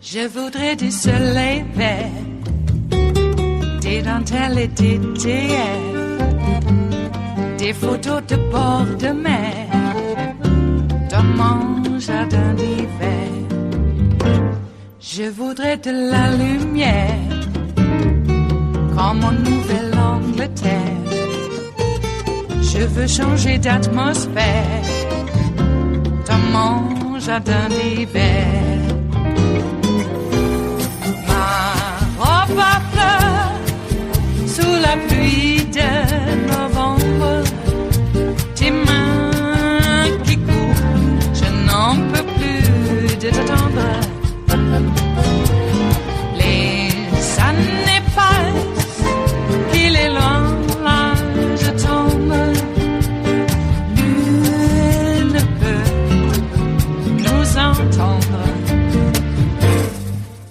Je voudrais du soleil vert, des dentelles et des théières, des photos de bord de mer, dans mon jardin d'hiver. Je voudrais de la lumière, comme en Nouvelle-Angleterre. Je veux changer d'atmosphère, dans mon jardin d'hiver. Ma fleur sous la pluie de novembre, tes mains qui courent, je n'en peux plus de t'attendre. Les années passent, il est loin, là je tombe. Nul ne peut nous entendre.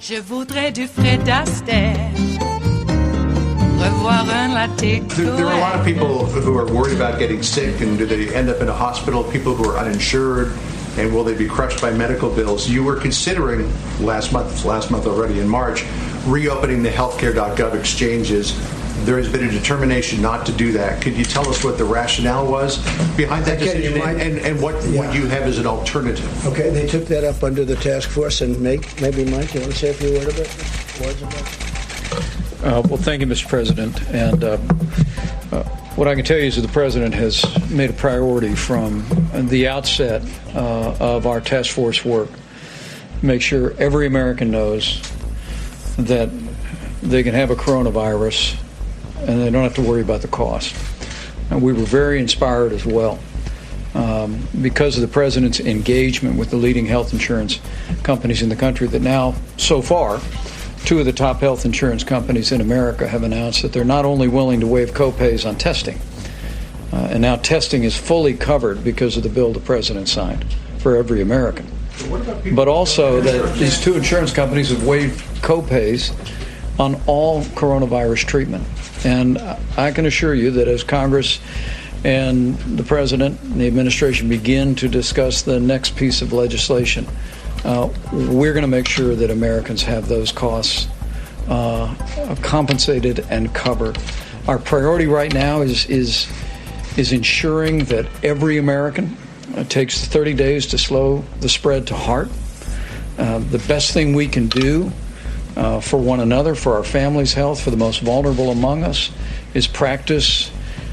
Je voudrais du Fred Astaire, revoir un latte. There are a lot of people who are worried about getting sick, and do they end up in a hospital? People who are uninsured, and will they be crushed by medical bills? You were considering last month already in March, reopening the healthcare.gov exchanges. There has been a determination not to do that. Could you tell us what the rationale was behind that decision, and what would you have as an alternative? Okay, they took that up under the task force, and maybe Mike, you want to say a few words about it? Well, thank you, Mr. President. And what I can tell you is that the President has made a priority from the outset of our task force work, make sure every American knows that they can have a coronavirus and they don't have to worry about the cost. And we were very inspired as well because of the President's engagement with the leading health insurance companies in the country, that now, so far, two of the top health insurance companies in America have announced that they're not only willing to waive copays on testing, and now testing is fully covered because of the bill the President signed for every American, but also that these two insurance companies have waived copays on all coronavirus treatment. And I can assure you that as Congress and the President and the administration begin to discuss the next piece of legislation, we're going to make sure that Americans have those costs compensated and covered. Our priority right now is ensuring that every American takes 30 days to slow the spread to heart. The best thing we can do for one another, for our family's health, for the most vulnerable among us, is practice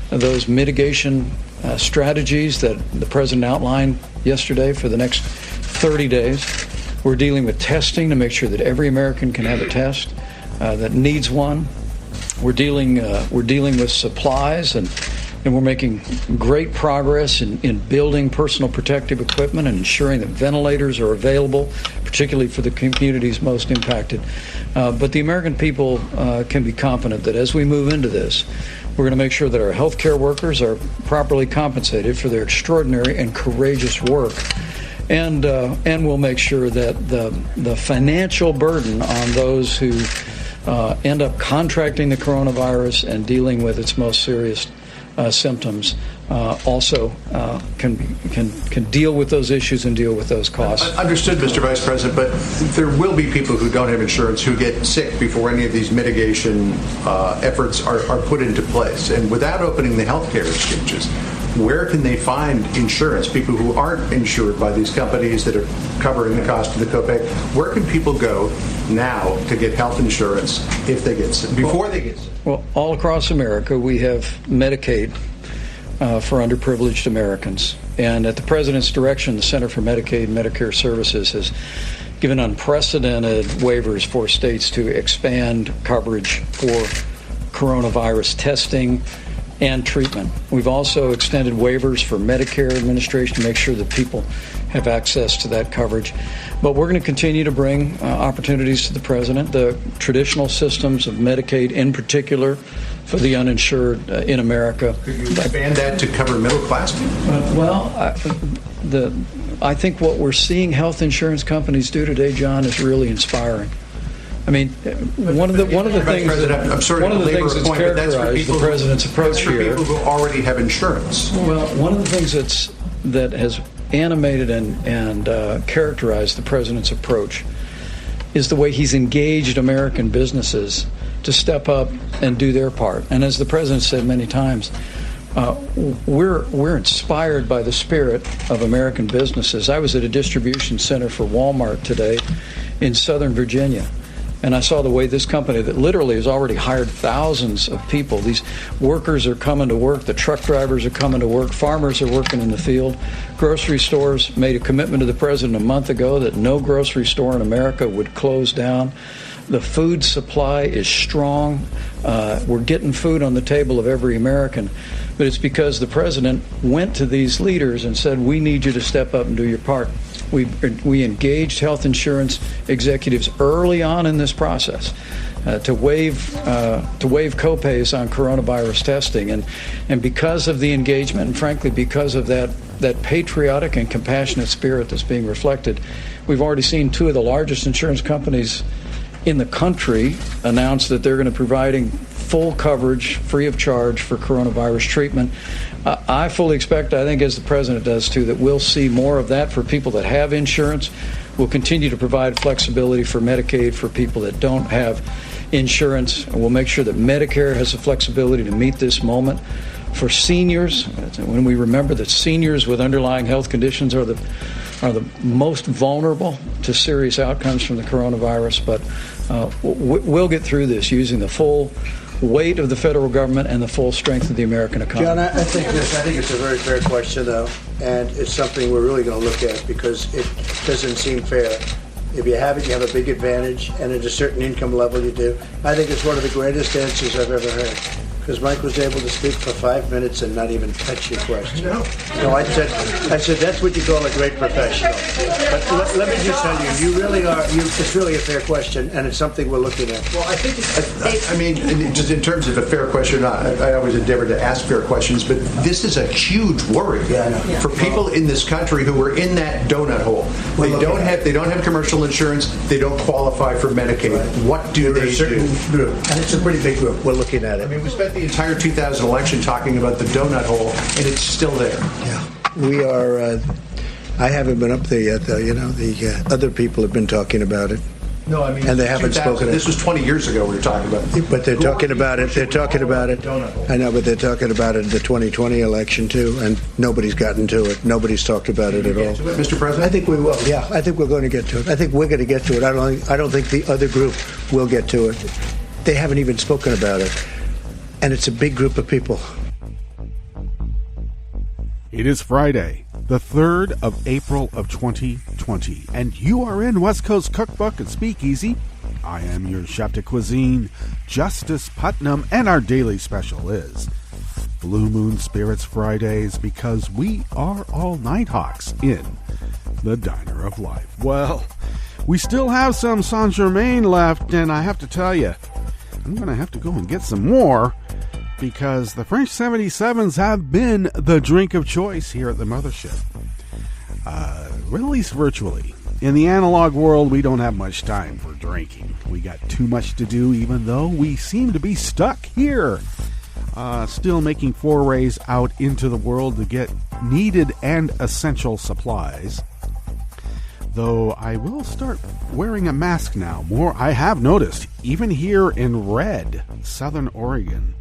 those mitigation strategies that the President outlined yesterday for the next 30 days. We're dealing with testing to make sure that every American can have a test that needs one. We're dealing with supplies, and we're making great progress in building personal protective equipment and ensuring that ventilators are available, particularly for the communities most impacted. But the American people can be confident that as we move into this, we're going to make sure that our healthcare workers are properly compensated for their extraordinary and courageous work. And we'll make sure that the financial burden on those who end up contracting the coronavirus and dealing with its most serious symptoms also can deal with those issues and deal with those costs. Understood, Mr. Vice President, but there will be people who don't have insurance who get sick before any of these mitigation efforts are put into place. And without opening the healthcare exchanges, where can they find insurance? People who aren't insured by these companies that are covering the cost of the copay, where can people go now to get health insurance if they get sick, before they get sick? Well, all across America, we have Medicaid for underprivileged Americans. And at the President's direction, the Center for Medicaid and Medicare Services has given unprecedented waivers for states to expand coverage for coronavirus testing, and treatment. We've also extended waivers for Medicare administration to make sure that people have access to that coverage. But we're going to continue to bring opportunities to the president. The traditional systems of Medicaid, in particular, for the uninsured in America. Could you expand that to cover middle class people? I think what we're seeing health insurance companies do today, John, is really inspiring. I mean, one of the things that's characterized the president's approach here. For people who already have insurance. Well, one of the things that has animated and characterized the president's approach is the way he's engaged American businesses to step up and do their part. And as the president said many times, we're inspired by the spirit of American businesses. I was at a distribution center for Walmart today in Southern Virginia, and I saw the way this company that literally has already hired thousands of people. These workers are coming to work. The truck drivers are coming to work. Farmers are working in the field. Grocery stores made a commitment to the president a month ago that no grocery store in America would close down. The food supply is strong. We're getting food on the table of every American. But it's because the president went to these leaders and said, we need you to step up and do your part. We engaged health insurance executives early on in this process to waive copays on coronavirus testing. And because of the engagement, and frankly, because of that patriotic and compassionate spirit that's being reflected, we've already seen two of the largest insurance companies in the country announce that they're going to be providing full coverage, free of charge, for coronavirus treatment. I fully expect, I think as the president does too, that we'll see more of that for people that have insurance. We'll continue to provide flexibility for Medicaid for people that don't have insurance. We'll make sure that Medicare has the flexibility to meet this moment. For seniors, when we remember that seniors with underlying health conditions are the most vulnerable to serious outcomes from the coronavirus, but we'll get through this using the full weight of the federal government and the full strength of the American economy. John, I think it's a very fair question, though, and it's something we're really going to look at because it doesn't seem fair. If you have it, you have a big advantage, and at a certain income level you do. I think it's one of the greatest answers I've ever heard. Because Mike was able to speak for 5 minutes and not even touch your question. No, I said that's what you call a great professional. But let me just tell you, you really are. It's really a fair question, and it's something we're looking at. Well, I think, just in terms of a fair question, I always endeavor to ask fair questions, but this is a huge worry for people in this country who are in that donut hole. They don't have commercial insurance. They don't qualify for Medicaid. Right. What do they do? Group, and it's a pretty big group. We're looking at it. I mean, we spent the entire 2000 election talking about the donut hole, and it's still there. Yeah, we are. I haven't been up there yet, though. You know, the other people have been talking about it. No, I mean, and they haven't spoken. This was 20 years ago. We were talking about it. But they're talking about it. They're talking about it. I know, but they're talking about it in the 2020 election too, and nobody's gotten to it. Nobody's talked about it at all. Mr. President, I think we will. Yeah, I think we're going to get to it. I think we're going to get to it. I don't think the other group will get to it. They haven't even spoken about it. And it's a big group of people. It is Friday, the 3rd of April of 2020, and you are in West Coast Cookbook and Speakeasy. I am your chef de cuisine, Justice Putnam, and our daily special is Blue Moon Spirits Fridays, because we are all Nighthawks in the Diner of Life. Well, we still have some Saint-Germain left, and I have to tell you, I'm going to have to go and get some more, because the French 77s have been the drink of choice here at the mothership. At least virtually. In the analog world, we don't have much time for drinking. We got too much to do, even though we seem to be stuck here. Still making forays out into the world to get needed and essential supplies. Though I will start wearing a mask now. More, I have noticed, even here in red, Southern Oregon,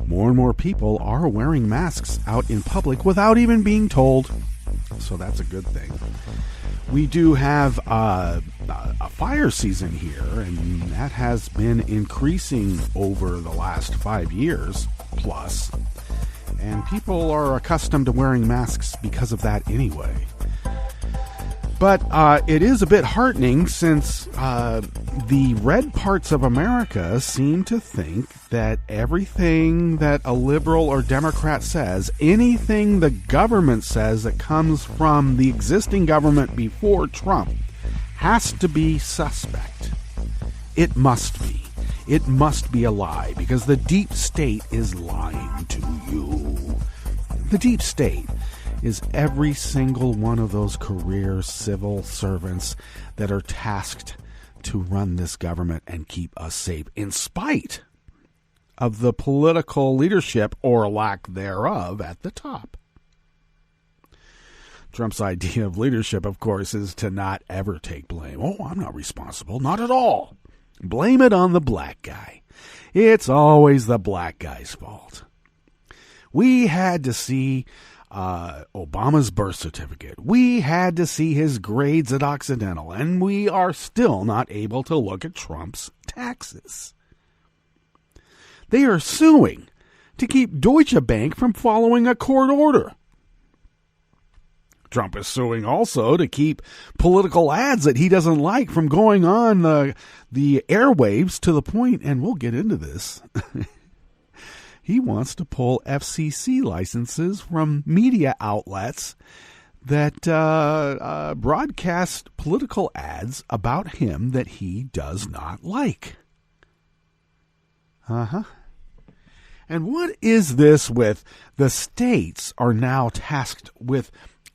more and more people are wearing masks out in public without even being told. So that's a good thing. We do have a fire season here, and that has been increasing over the last 5 years plus. And people are accustomed to wearing masks because of that anyway. But it is a bit heartening since the red parts of America seem to think that everything that a liberal or Democrat says, anything the government says that comes from the existing government before Trump, has to be suspect. It must be. It must be a lie, because the deep state is lying to you. The deep state is every single one of those career civil servants that are tasked to run this government and keep us safe, in spite of the political leadership, or lack thereof, at the top. Trump's idea of leadership, of course, is to not ever take blame. Oh, I'm not responsible. Not at all. Blame it on the black guy. It's always the black guy's fault. We had to see Obama's birth certificate. We had to see his grades at Occidental, and we are still not able to look at Trump's taxes. They are suing to keep Deutsche Bank from following a court order. Trump is suing also to keep political ads that he doesn't like from going on the airwaves, to the point, and we'll get into this, he wants to pull FCC licenses from media outlets that broadcast political ads about him that he does not like. And what is this with the states are now tasked with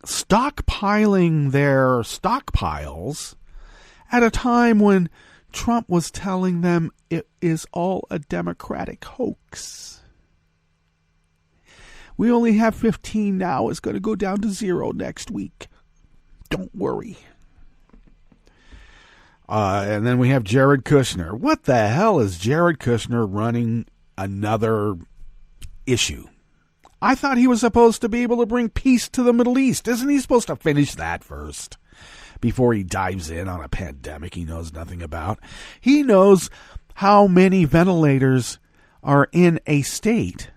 stockpiling their stockpiles at a time when Trump was telling them it is all a Democratic hoax? We only have 15 now. It's going to go down to 0 next week. Don't worry. And then we have Jared Kushner. What the hell is Jared Kushner running another issue? I thought he was supposed to be able to bring peace to the Middle East. Isn't he supposed to finish that first before he dives in on a pandemic he knows nothing about? He knows how many ventilators are in a state,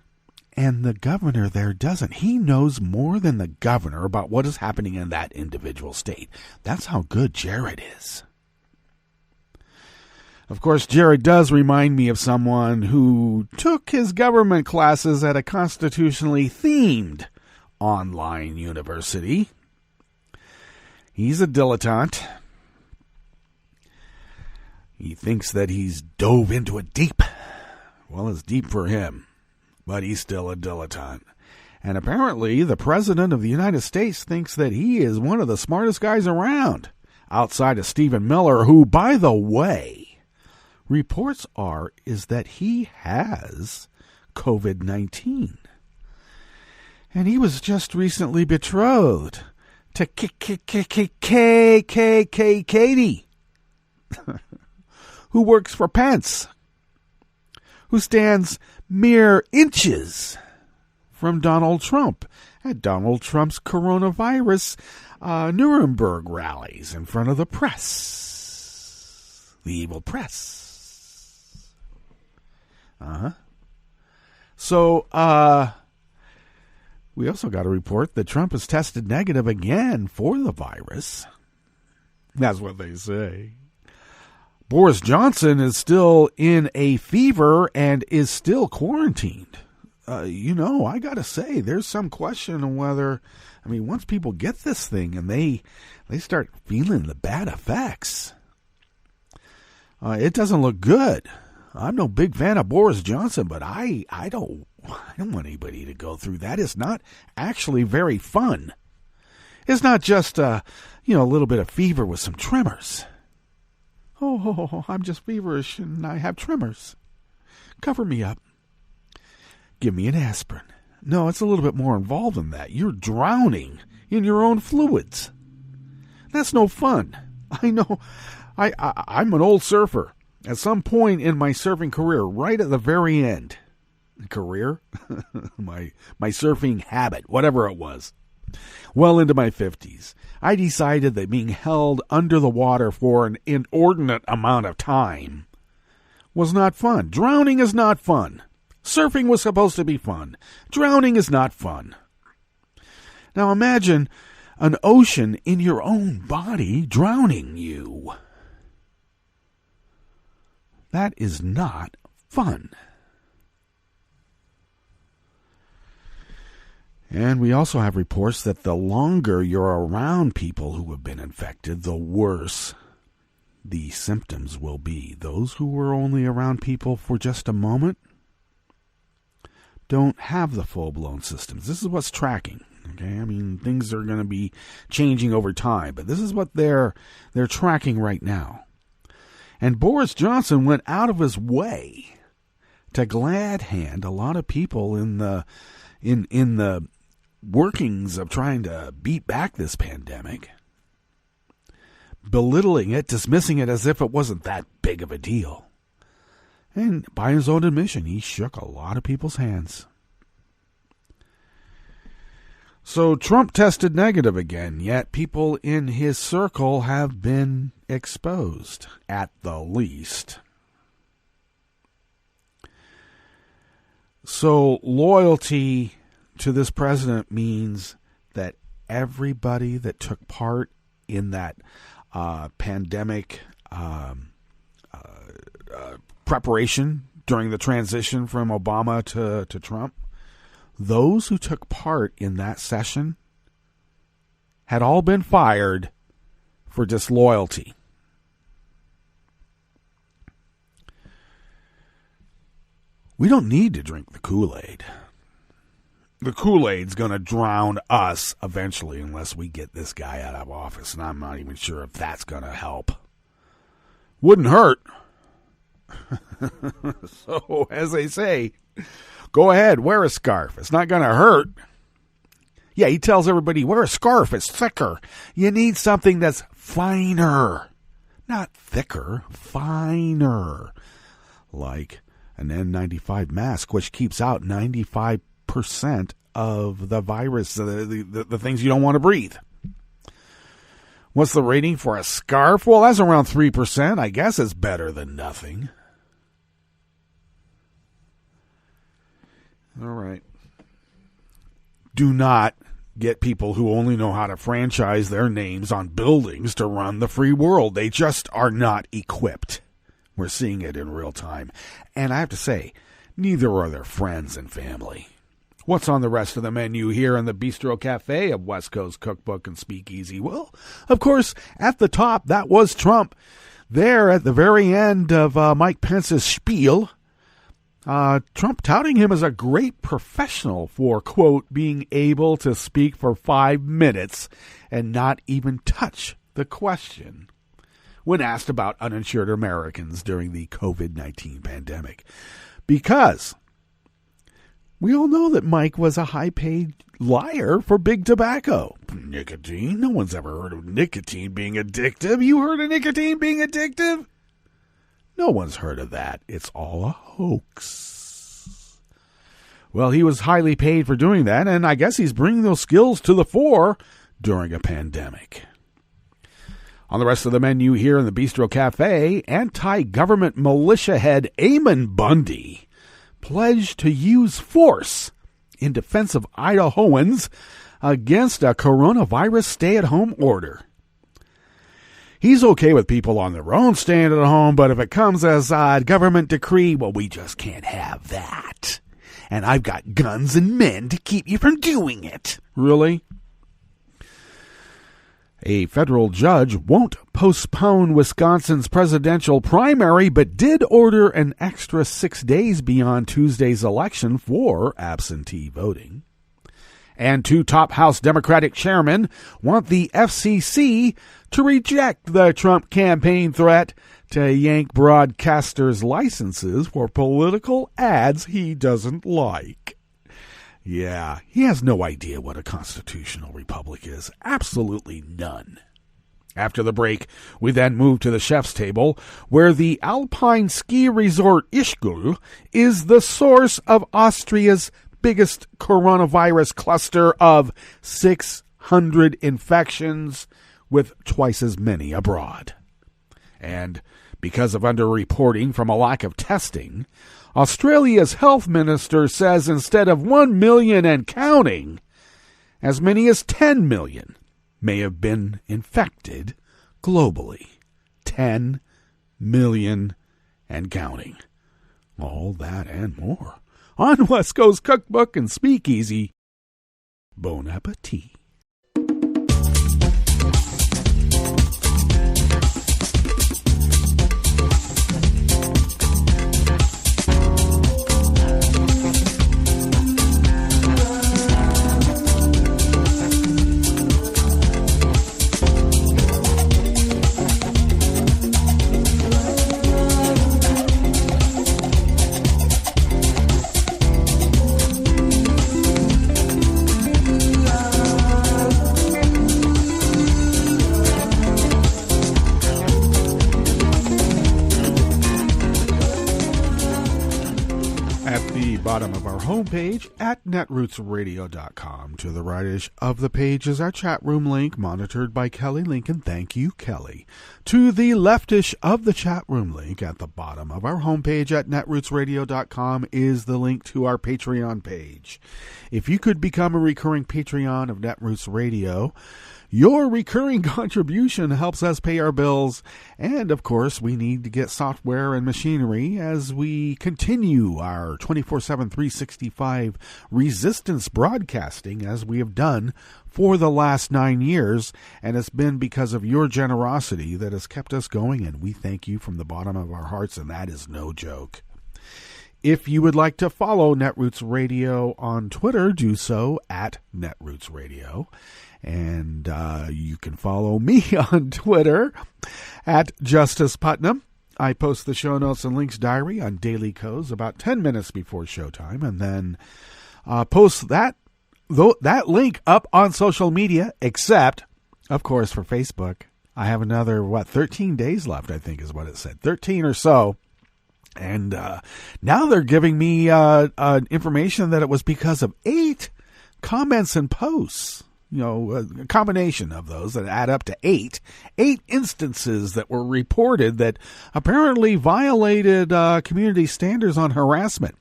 and the governor there doesn't. He knows more than the governor about what is happening in that individual state. That's how good Jared is. Of course, Jared does remind me of someone who took his government classes at a constitutionally themed online university. He's a dilettante. He thinks that he's dove into it deep. Well, it's deep for him, but he's still a dilettante. And apparently, the President of the United States thinks that he is one of the smartest guys around, outside of Stephen Miller, who, by the way, reports is that he has COVID-19. And he was just recently betrothed to Katie, who works for Pence, who stands mere inches from Donald Trump at Donald Trump's coronavirus Nuremberg rallies in front of the press. The evil press. So, we also got a report that Trump has tested negative again for the virus. That's what they say. Boris Johnson is still in a fever and is still quarantined. I got to say, there's some question on whether, once people get this thing and they start feeling the bad effects, it doesn't look good. I'm no big fan of Boris Johnson, but I don't want anybody to go through that. It's not actually very fun. It's not just a little bit of fever with some tremors. Oh, I'm just feverish and I have tremors. Cover me up. Give me an aspirin. No, it's a little bit more involved than that. You're drowning in your own fluids. That's no fun. I know. I'm an old surfer. At some point in my surfing career, right at the very end, my surfing habit, whatever it was, well into my 50s, I decided that being held under the water for an inordinate amount of time was not fun. Drowning is not fun. Surfing was supposed to be fun. Drowning is not fun. Now imagine an ocean in your own body drowning you. That is not fun. And we also have reports that the longer you're around people who have been infected, the worse the symptoms will be. Those who were only around people for just a moment don't have the full-blown symptoms. This is what's tracking. Okay, I mean, things are going to be changing over time, but this is what they're tracking right now. And Boris Johnson went out of his way to glad hand a lot of people in the workings of trying to beat back this pandemic, belittling it, dismissing it as if it wasn't that big of a deal. And by his own admission, he shook a lot of people's hands. So Trump tested negative again, yet people in his circle have been exposed, at the least. So loyalty to this president means that everybody that took part in that pandemic preparation during the transition from Obama to Trump, those who took part in that session had all been fired for disloyalty. We don't need to drink the Kool-Aid. The Kool-Aid's going to drown us eventually unless we get this guy out of office, and I'm not even sure if that's going to help. Wouldn't hurt. So, as they say, go ahead, wear a scarf. It's not going to hurt. Yeah, he tells everybody, wear a scarf. It's thicker. You need something that's finer. Not thicker, finer. Like an N95 mask, which keeps out 95% of the virus, the things you don't want to breathe. What's the rating for a scarf? Well, that's around 3%. I guess it's better than nothing. All right. Do not get people who only know how to franchise their names on buildings to run the free world. They just are not equipped. We're seeing it in real time. And I have to say, neither are their friends and family. What's on the rest of the menu here in the Bistro Cafe of West Coast Cookbook and Speakeasy? Well, of course, at the top, that was Trump. There at the very end of Mike Pence's spiel, Trump touting him as a great professional for, quote, being able to speak for 5 minutes and not even touch the question when asked about uninsured Americans during the COVID-19 pandemic. Because we all know that Mike was a high-paid liar for big tobacco. Nicotine? No one's ever heard of nicotine being addictive. You heard of nicotine being addictive? No one's heard of that. It's all a hoax. Well, he was highly paid for doing that, and I guess he's bringing those skills to the fore during a pandemic. On the rest of the menu here in the Bistro Cafe, anti-government militia head Eamon Bundy pledged to use force in defense of Idahoans against a coronavirus stay-at-home order. He's okay with people on their own staying at home, but if it comes as a government decree, well, we just can't have that. And I've got guns and men to keep you from doing it. Really? A federal judge won't postpone Wisconsin's presidential primary, but did order an extra 6 days beyond Tuesday's election for absentee voting. And 2 top House Democratic chairmen want the FCC to reject the Trump campaign threat to yank broadcasters' licenses for political ads he doesn't like. Yeah, he has no idea what a constitutional republic is. Absolutely none. After the break, we then move to the chef's table, where the Alpine ski resort Ischgl is the source of Austria's biggest coronavirus cluster of 600 infections, with twice as many abroad. And because of underreporting from a lack of testing, Australia's health minister says instead of 1 million and counting, as many as 10 million may have been infected globally. 10 million and counting. All that and more on West Coast Cookbook and Speakeasy. Bon appetit. Bottom of our homepage at netrootsradio.com. To the rightish of the page is our chat room link, monitored by Kelly Lincoln. Thank you, Kelly. To the leftish of the chat room link at the bottom of our homepage at netrootsradio.com is the link to our Patreon page. If you could become a recurring Patreon of Netroots Radio, your recurring contribution helps us pay our bills, and of course we need to get software and machinery as we continue our 24/7, 365 resistance broadcasting as we have done for the last 9 years, and it's been because of your generosity that has kept us going, and we thank you from the bottom of our hearts, and that is no joke. If you would like to follow Netroots Radio on Twitter, do so at Netroots Radio. And you can follow me on Twitter at Justice Putnam. I post the show notes and links diary on Daily Codes about 10 minutes before showtime, and then post that link up on social media, except, of course, for Facebook. I have another, 13 days left, I think is what it said, 13 or so. And now they're giving me information that it was because of 8 comments and posts. You know, a combination of those that add up to 8 instances that were reported that apparently violated community standards on harassment.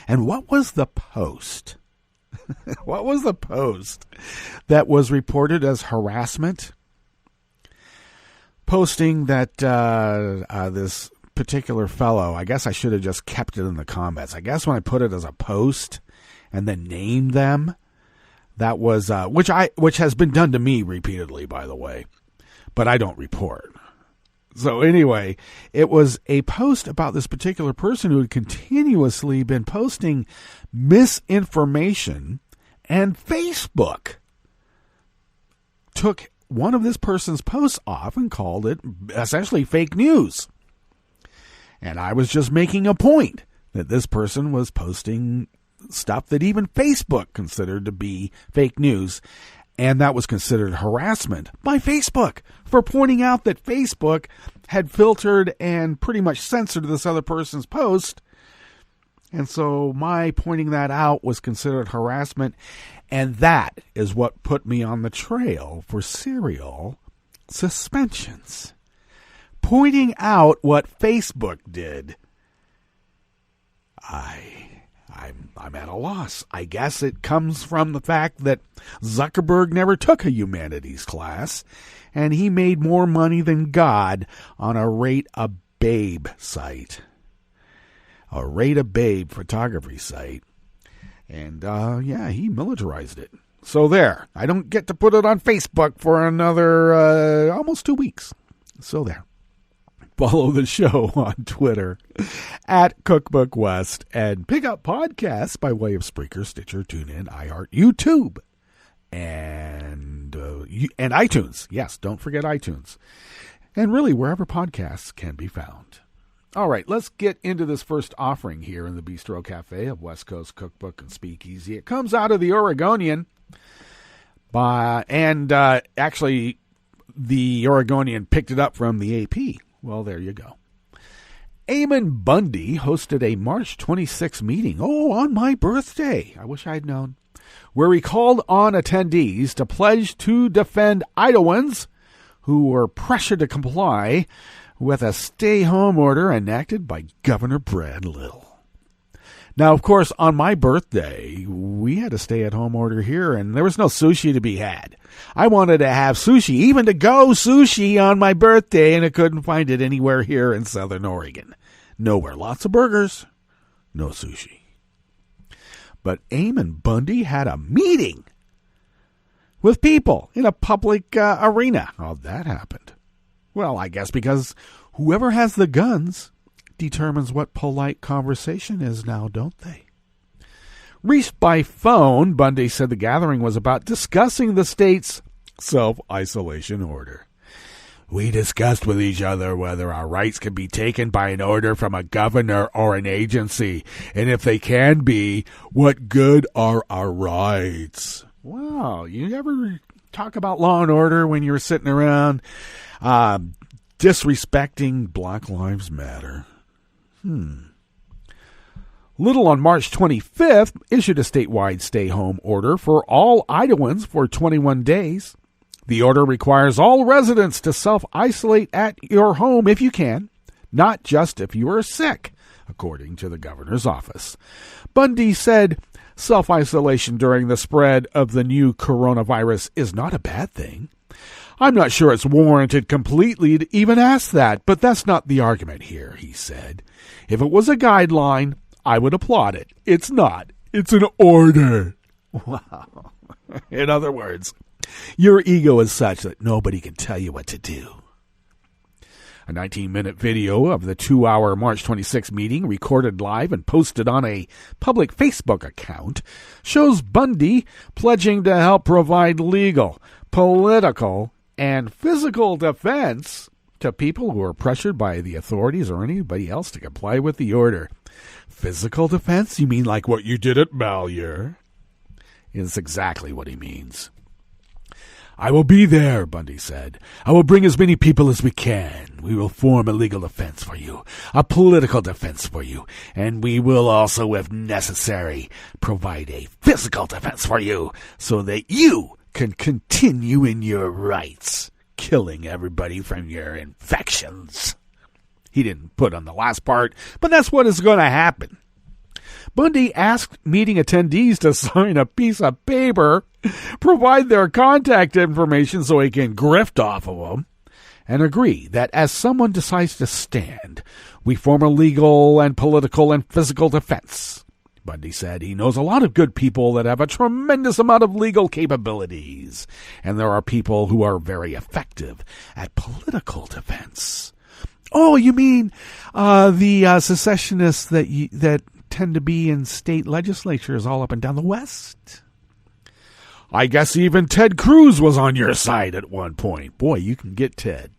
And what was the post? What was the post that was reported as harassment? Posting that this particular fellow, I guess I should have just kept it in the comments. I guess when I put it as a post and then named them, that was which has been done to me repeatedly, by the way, but I don't report. So anyway, it was a post about this particular person who had continuously been posting misinformation, and Facebook took one of this person's posts off and called it essentially fake news. And I was just making a point that this person was posting stuff that even Facebook considered to be fake news, and that was considered harassment by Facebook for pointing out that Facebook had filtered and pretty much censored this other person's post. And so my pointing that out was considered harassment, and that is what put me on the trail for serial suspensions. Pointing out what Facebook did. I'm at a loss. I guess it comes from the fact that Zuckerberg never took a humanities class, and he made more money than God on a Rate a Babe site. A Rate a Babe photography site. And, he militarized it. So there. I don't get to put it on Facebook for another almost 2 weeks. So there. Follow the show on Twitter at Cookbook West, and pick up podcasts by way of Spreaker, Stitcher, TuneIn, iHeart, YouTube, and iTunes. Yes, don't forget iTunes. And really, wherever podcasts can be found. All right, let's get into this first offering here in the Bistro Cafe of West Coast Cookbook and Speakeasy. It comes out of the Oregonian, actually, the Oregonian picked it up from the AP. Well, there you go. Eamon Bundy hosted a March 26 meeting, on my birthday, I wish I'd known, where he called on attendees to pledge to defend Iowans who were pressured to comply with a stay-home order enacted by Governor Brad Little. Now, of course, on my birthday, we had a stay-at-home order here, and there was no sushi to be had. I wanted to have sushi, even to go sushi on my birthday, and I couldn't find it anywhere here in Southern Oregon. Nowhere. Lots of burgers, no sushi. But Eamon Bundy had a meeting with people in a public arena. How that happened? Well, I guess because whoever has the guns determines what polite conversation is now, don't they? Reached by phone, Bundy said the gathering was about discussing the state's self-isolation order. We discussed with each other whether our rights can be taken by an order from a governor or an agency, and if they can be, what good are our rights? Wow, you ever talk about law and order when you're sitting around disrespecting Black Lives Matter? Little on March 25th issued a statewide stay-home order for all Idahoans for 21 days. The order requires all residents to self-isolate at your home if you can, not just if you are sick, according to the governor's office. Bundy said self-isolation during the spread of the new coronavirus is not a bad thing. I'm not sure it's warranted completely to even ask that, but that's not the argument here, he said. If it was a guideline, I would applaud it. It's not. It's an order. Wow. In other words, your ego is such that nobody can tell you what to do. A 19-minute video of the 2-hour March 26 meeting, recorded live and posted on a public Facebook account, shows Bundy pledging to help provide legal, political, and physical defense to people who are pressured by the authorities or anybody else to comply with the order. Physical defense? You mean like what you did at Malheur? It's exactly what he means. I will be there, Bundy said. I will bring as many people as we can. We will form a legal defense for you, a political defense for you, and we will also, if necessary, provide a physical defense for you so that you can continue in your rights, killing everybody from your infections. He didn't put on the last part, but that's what is going to happen. Bundy asked meeting attendees to sign a piece of paper, provide their contact information so he can grift off of them, and agree that as someone decides to stand, we form a legal and political and physical defense. Bundy said he knows a lot of good people that have a tremendous amount of legal capabilities, and there are people who are very effective at political defense. Oh, you mean the secessionists that tend to be in state legislatures all up and down the West? I guess even Ted Cruz was on your side at one point. Boy, you can get Ted.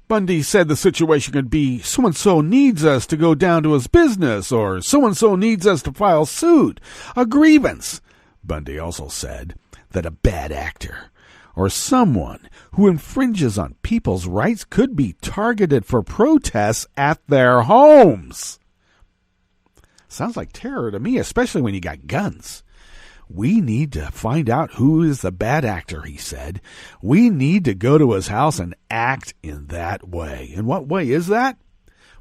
Bundy said the situation could be so-and-so needs us to go down to his business, or so-and-so needs us to file suit, a grievance. Bundy also said that a bad actor or someone who infringes on people's rights could be targeted for protests at their homes. Sounds like terror to me, especially when you got guns. We need to find out who is the bad actor, he said. We need to go to his house and act in that way. In what way is that?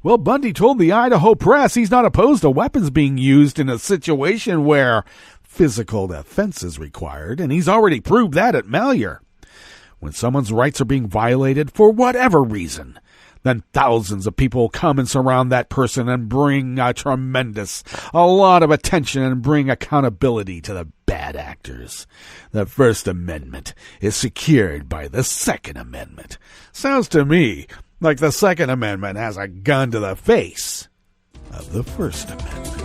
Well, Bundy told the Idaho Press he's not opposed to weapons being used in a situation where physical defense is required, and he's already proved that at Malheur. When someone's rights are being violated for whatever reason, then thousands of people come and surround that person and bring a lot of attention and bring accountability to the bad actors. The First Amendment is secured by the Second Amendment. Sounds to me like the Second Amendment has a gun to the face of the First Amendment.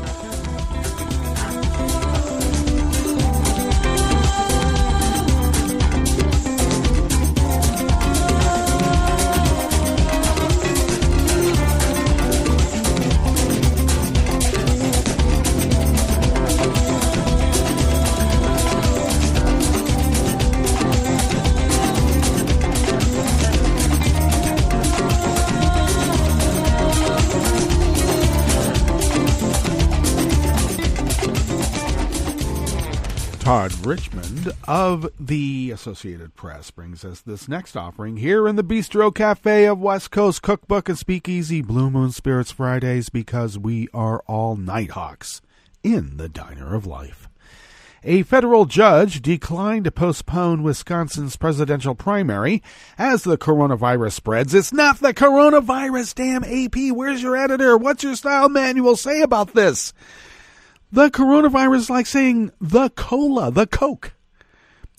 Todd Richmond of the Associated Press brings us this next offering here in the Bistro Cafe of West Coast Cookbook and Speakeasy, Blue Moon Spirits Fridays, because we are all Nighthawks in the Diner of Life. A federal judge declined to postpone Wisconsin's presidential primary as the coronavirus spreads. It's not the coronavirus, damn AP. Where's your editor? What's your style manual say about this? The coronavirus is like saying the cola, the Coke.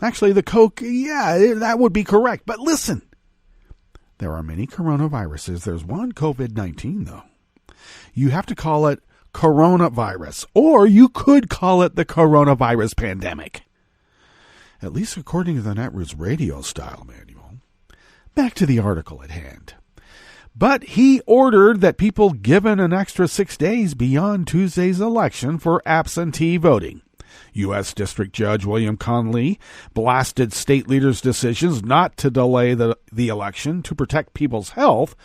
Actually, the Coke, yeah, that would be correct. But listen, there are many coronaviruses. There's one COVID-19, though. You have to call it coronavirus, or you could call it the coronavirus pandemic. At least according to the Netroots radio style manual. Back to the article at hand. But he ordered that people given an extra 6 days beyond Tuesday's election for absentee voting. U.S. District Judge William Conley blasted state leaders' decisions not to delay the election to protect people's health,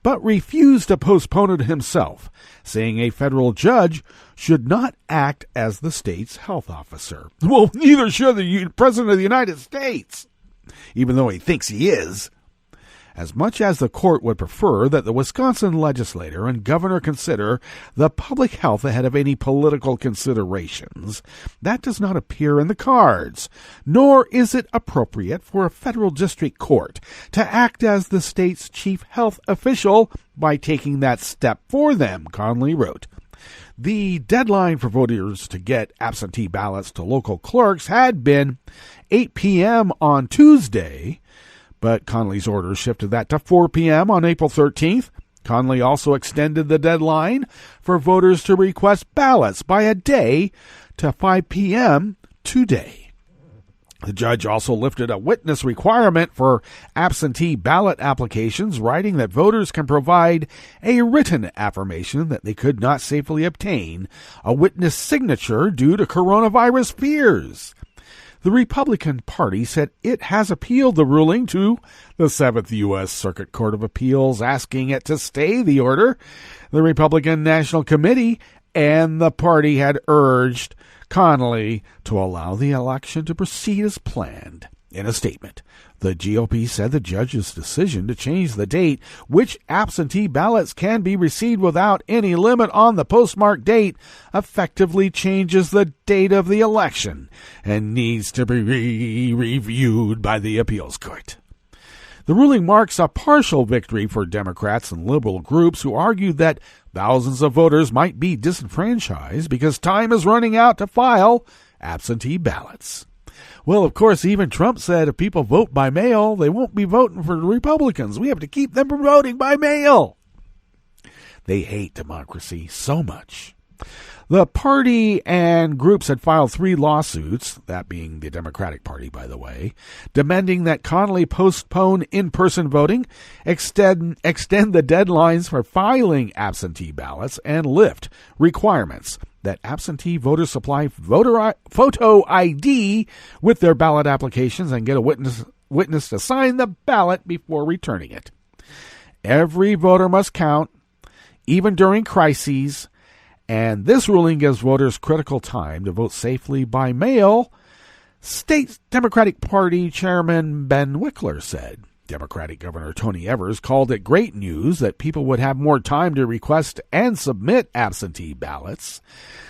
but refused to postpone it himself, saying a federal judge should not act as the state's health officer. Well, neither should the President of the United States, even though he thinks he is. As much as the court would prefer that the Wisconsin legislator and governor consider the public health ahead of any political considerations, that does not appear in the cards, nor is it appropriate for a federal district court to act as the state's chief health official by taking that step for them, Conley wrote. The deadline for voters to get absentee ballots to local clerks had been 8 p.m. on Tuesday, but Conley's order shifted that to 4 p.m. on April 13th. Conley also extended the deadline for voters to request ballots by a day to 5 p.m. today. The judge also lifted a witness requirement for absentee ballot applications, writing that voters can provide a written affirmation that they could not safely obtain a witness signature due to coronavirus fears. The Republican Party said it has appealed the ruling to the 7th U.S. Circuit Court of Appeals, asking it to stay the order. The Republican National Committee and the party had urged Conley to allow the election to proceed as planned. In a statement, the GOP said the judge's decision to change the date which absentee ballots can be received without any limit on the postmark date effectively changes the date of the election and needs to be reviewed by the appeals court. The ruling marks a partial victory for Democrats and liberal groups who argued that thousands of voters might be disenfranchised because time is running out to file absentee ballots. Well, of course, even Trump said if people vote by mail, they won't be voting for the Republicans. We have to keep them from voting by mail. They hate democracy so much. The party and groups had filed 3 lawsuits, that being the Democratic Party, by the way, demanding that Conley postpone in-person voting, extend the deadlines for filing absentee ballots, and lift requirements that absentee voters supply photo ID with their ballot applications and get a witness to sign the ballot before returning it. Every voter must count, even during crises, and this ruling gives voters critical time to vote safely by mail, State Democratic Party Chairman Ben Wickler said. Democratic Governor Tony Evers called it great news that people would have more time to request and submit absentee ballots.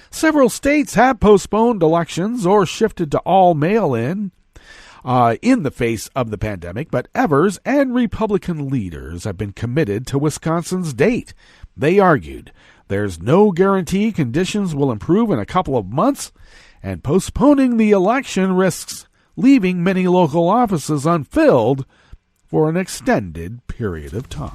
Several states have postponed elections or shifted to all mail-in in the face of the pandemic, but Evers and Republican leaders have been committed to Wisconsin's date. They argued there's no guarantee conditions will improve in a couple of months, and postponing the election risks leaving many local offices unfilled for an extended period of time.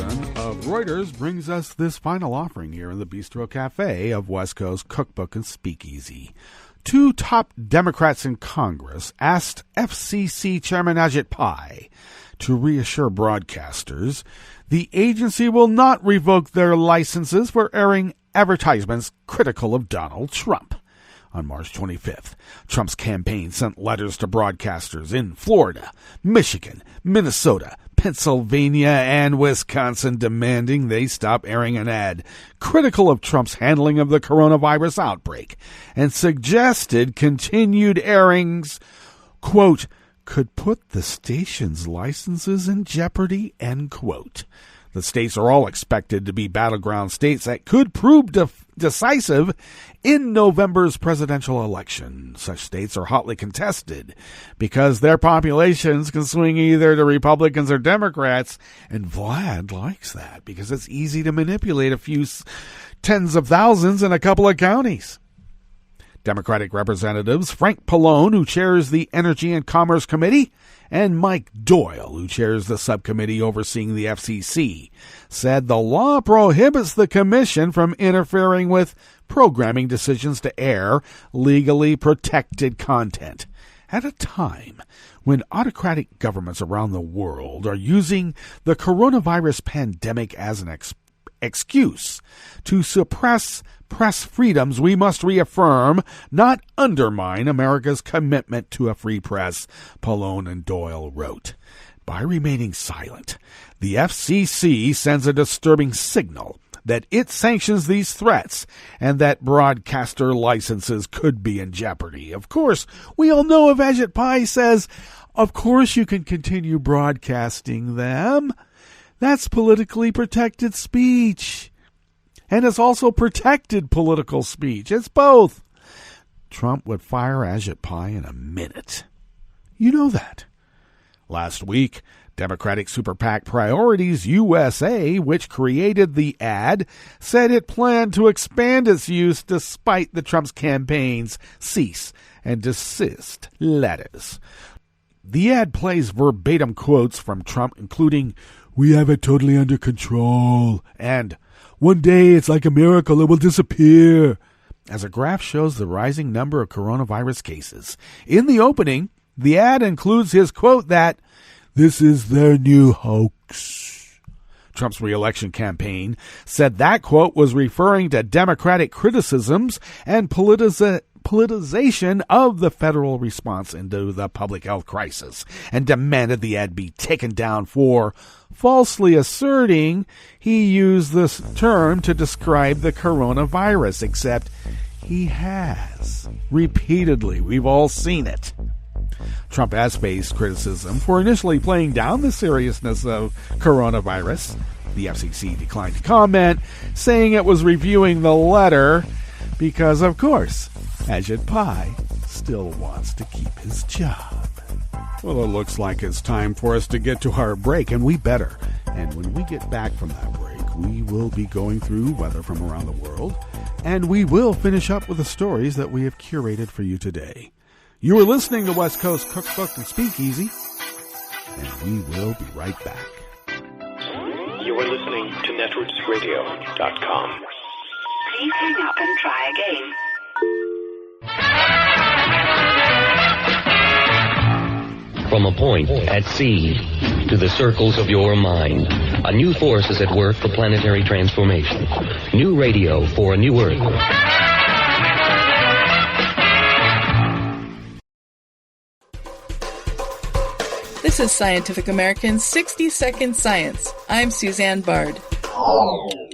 Anderson of Reuters brings us this final offering here in the Bistro Cafe of West Coast Cookbook and Speakeasy. Two top Democrats in Congress asked FCC Chairman Ajit Pai to reassure broadcasters the agency will not revoke their licenses for airing advertisements critical of Donald Trump. On March 25th, Trump's campaign sent letters to broadcasters in Florida, Michigan, Minnesota, Pennsylvania, and Wisconsin demanding they stop airing an ad critical of Trump's handling of the coronavirus outbreak and suggested continued airings, quote, could put the station's licenses in jeopardy, end quote. The states are all expected to be battleground states that could prove decisive in November's presidential election. Such states are hotly contested because their populations can swing either to Republicans or Democrats, and Vlad likes that because it's easy to manipulate a few tens of thousands in a couple of counties. Democratic Representatives Frank Pallone, who chairs the Energy and Commerce Committee, and Mike Doyle, who chairs the subcommittee overseeing the FCC, said the law prohibits the commission from interfering with programming decisions to air legally protected content. At a time when autocratic governments around the world are using the coronavirus pandemic as an excuse to suppress press freedoms, we must reaffirm, not undermine, America's commitment to a free press, Pallone and Doyle wrote. By remaining silent, the FCC sends a disturbing signal that it sanctions these threats and that broadcaster licenses could be in jeopardy. Of course, we all know if Ajit Pai says, of course you can continue broadcasting them. That's politically protected speech. And it's also protected political speech. It's both. Trump would fire Ajit Pai in a minute. You know that. Last week, Democratic Super PAC Priorities USA, which created the ad, said it planned to expand its use despite the Trump's campaign's cease and desist letters. The ad plays verbatim quotes from Trump, including, "We have it totally under control," and "One day it's like a miracle, it will disappear." As a graph shows the rising number of coronavirus cases. In the opening, the ad includes his quote that, "This is their new hoax." Trump's re-election campaign said that quote was referring to Democratic criticisms and politicization of the federal response into the public health crisis, and demanded the ad be taken down for falsely asserting he used this term to describe the coronavirus, except he has. Repeatedly, we've all seen it. Trump has faced criticism for initially playing down the seriousness of coronavirus. The FCC declined to comment, saying it was reviewing the letter because, of course, Ajit Pai still wants to keep his job. Well, it looks like it's time for us to get to our break, and we better. And when we get back from that break, we will be going through weather from around the world, and we will finish up with the stories that we have curated for you today. You are listening to West Coast Cookbook and Speakeasy, and we will be right back. You are listening to netrootsradio.com. Please hang up and try again. From a point at sea to the circles of your mind, a new force is at work for planetary transformation. New radio for a new Earth. This is Scientific American's 60-Second Science. I'm Suzanne Bard.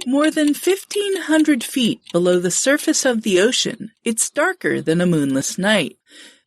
More than 1,500 feet below the surface of the ocean, it's darker than a moonless night.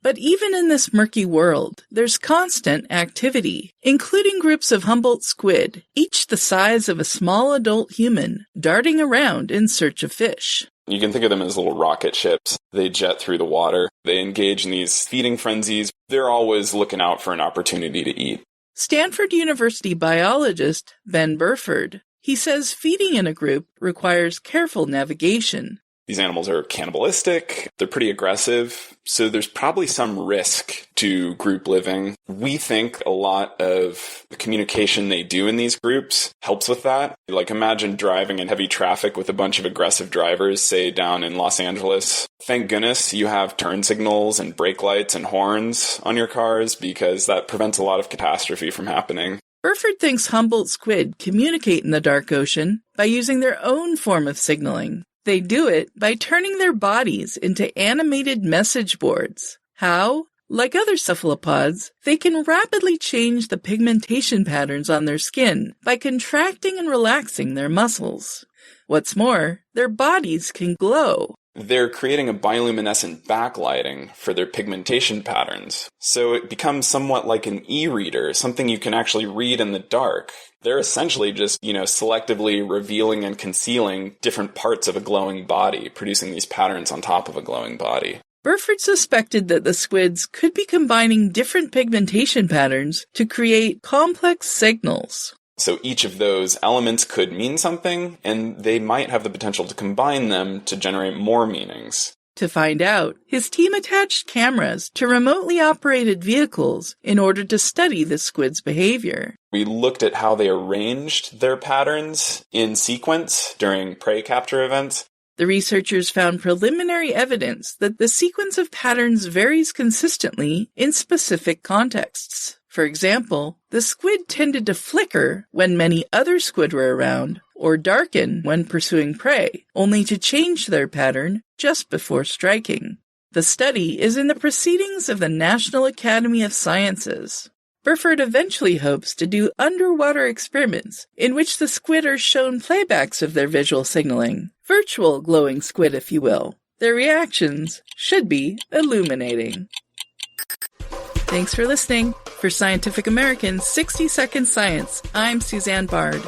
But even in this murky world, there's constant activity, including groups of Humboldt squid, each the size of a small adult human, darting around in search of fish. You can think of them as little rocket ships. They jet through the water. They engage in these feeding frenzies. They're always looking out for an opportunity to eat. Stanford University biologist Ben Burford. He says feeding in a group requires careful navigation. These animals are cannibalistic, they're pretty aggressive, so there's probably some risk to group living. We think a lot of the communication they do in these groups helps with that. Like, imagine driving in heavy traffic with a bunch of aggressive drivers, say down in Los Angeles. Thank goodness you have turn signals and brake lights and horns on your cars, because that prevents a lot of catastrophe from happening. Burford thinks Humboldt squid communicate in the dark ocean by using their own form of signaling. They do it by turning their bodies into animated message boards. How? Like other cephalopods, they can rapidly change the pigmentation patterns on their skin by contracting and relaxing their muscles. What's more, their bodies can glow. They're creating a bioluminescent backlighting for their pigmentation patterns. So it becomes somewhat like an e-reader, something you can actually read in the dark. They're essentially just, selectively revealing and concealing different parts of a glowing body, producing these patterns on top of a glowing body. Burford suspected that the squids could be combining different pigmentation patterns to create complex signals. So each of those elements could mean something, and they might have the potential to combine them to generate more meanings. To find out, his team attached cameras to remotely operated vehicles in order to study the squid's behavior. We looked at how they arranged their patterns in sequence during prey capture events. The researchers found preliminary evidence that the sequence of patterns varies consistently in specific contexts. For example, the squid tended to flicker when many other squid were around, or darken when pursuing prey, only to change their pattern just before striking. The study is in the Proceedings of the National Academy of Sciences. Burford eventually hopes to do underwater experiments in which the squid are shown playbacks of their visual signaling, virtual glowing squid, if you will. Their reactions should be illuminating. Thanks for listening. For Scientific American's 60-Second Science, I'm Suzanne Bard.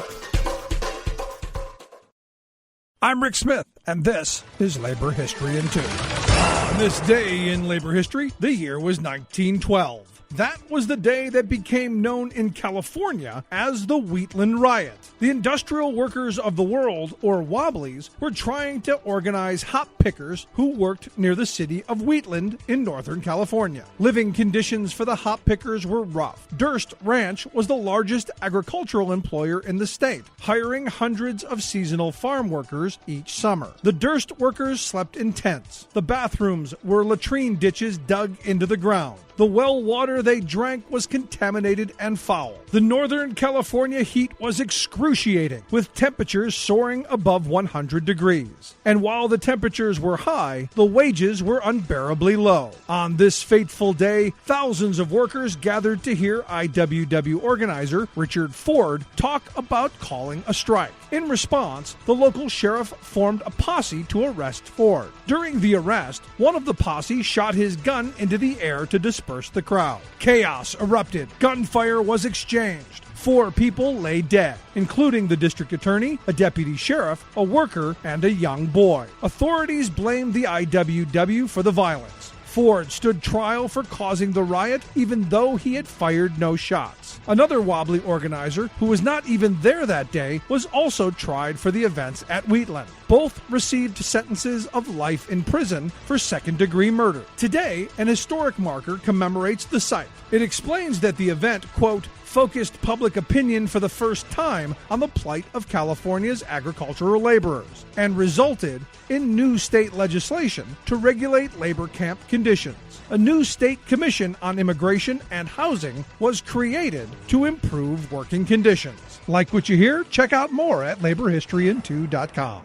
I'm Rick Smith, and this is Labor History in 2. On this day in labor history, the year was 1912. That was the day that became known in California as the Wheatland Riot. The industrial workers of the world, or Wobblies, were trying to organize hop pickers who worked near the city of Wheatland in Northern California. Living conditions for the hop pickers were rough. Durst Ranch was the largest agricultural employer in the state, hiring hundreds of seasonal farm workers each summer. The Durst workers slept in tents. The bathrooms were latrine ditches dug into the ground. The well water they drank was contaminated and foul. The Northern California heat was excruciating, with temperatures soaring above 100 degrees. And while the temperatures were high, the wages were unbearably low. On this fateful day, thousands of workers gathered to hear IWW organizer Richard Ford talk about calling a strike. In response, the local sheriff formed a posse to arrest Ford. During the arrest, one of the posse shot his gun into the air to disperse the crowd. Chaos erupted. Gunfire was exchanged. 4 people lay dead, including the district attorney, a deputy sheriff, a worker, and a young boy. Authorities blamed the IWW for the violence. Ford stood trial for causing the riot, even though he had fired no shots. Another Wobbly organizer, who was not even there that day, was also tried for the events at Wheatland. Both received sentences of life in prison for second-degree murder. Today, an historic marker commemorates the site. It explains that the event, quote, focused public opinion for the first time on the plight of California's agricultural laborers and resulted in new state legislation to regulate labor camp conditions. A new state commission on immigration and housing was created to improve working conditions. Like what you hear? Check out more at laborhistoryin2.com.